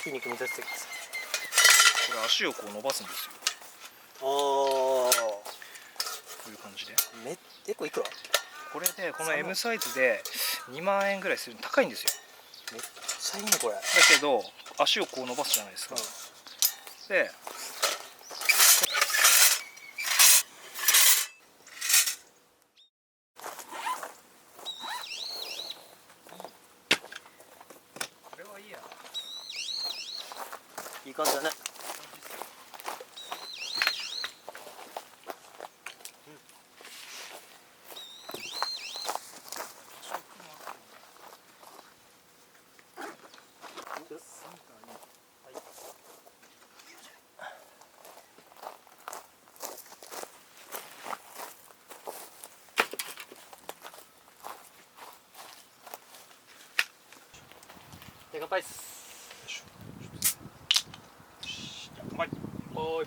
筋肉見させてください。これ足をこう伸ばすんですよ。こういう感じで。結構いくら？これでこの M サイズで2万円ぐらいするの高いんですよ。めっちゃいいねこれ。だけど足をこう伸ばすじゃないですか。でこれはいいや。いい感じだね。乾杯っす。はい。おーい。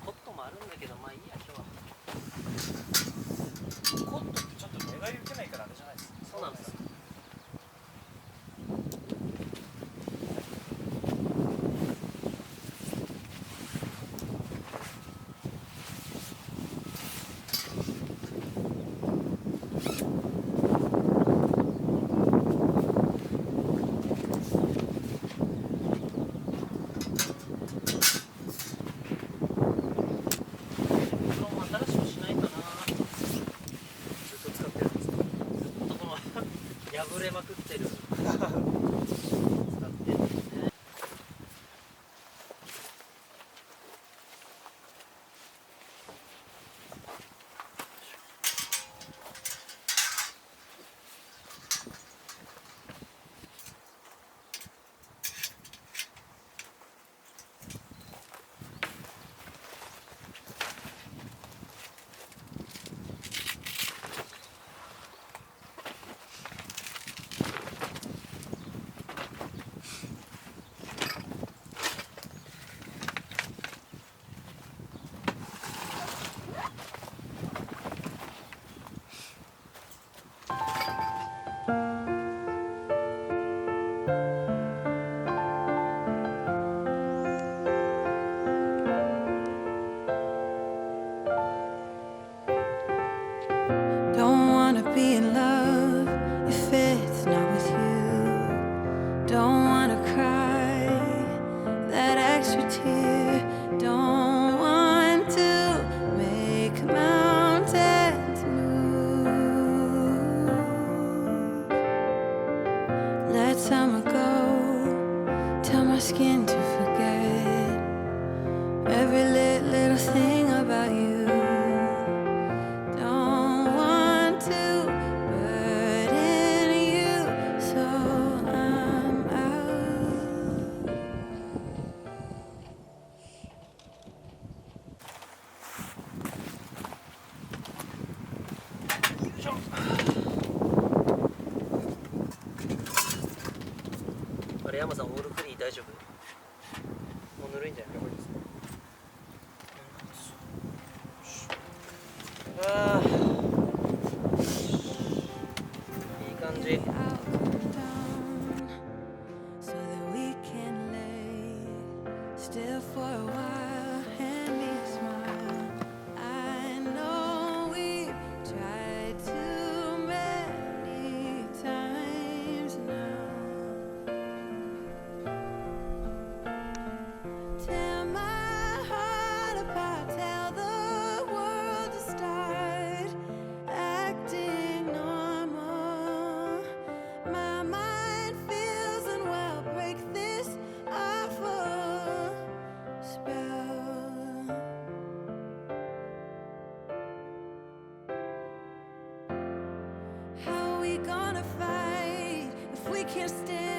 コットンもあるんだけど、まあいいや今日は。コットンってちょっと願い受けないからあれじゃないですか。そうなんですよ。破れまくってる使ってるんですね。Don't wanna be in love if it's not with you. Don't wanna cry that extra tear. Don't want to make mountains move. Let summer go, tell my skin to forget every little thing about you.あれ山さんオールフリー大丈夫？ぬるいんじゃない？ああ、いい感じ。 I'll come down so that we can lay still for a while. Hand me a smile. I know we've tried too many times now. Tear my heart apart, tell the world to start acting normal. My mind feels unwell, break this awful spell. How are we gonna fight if we can't stand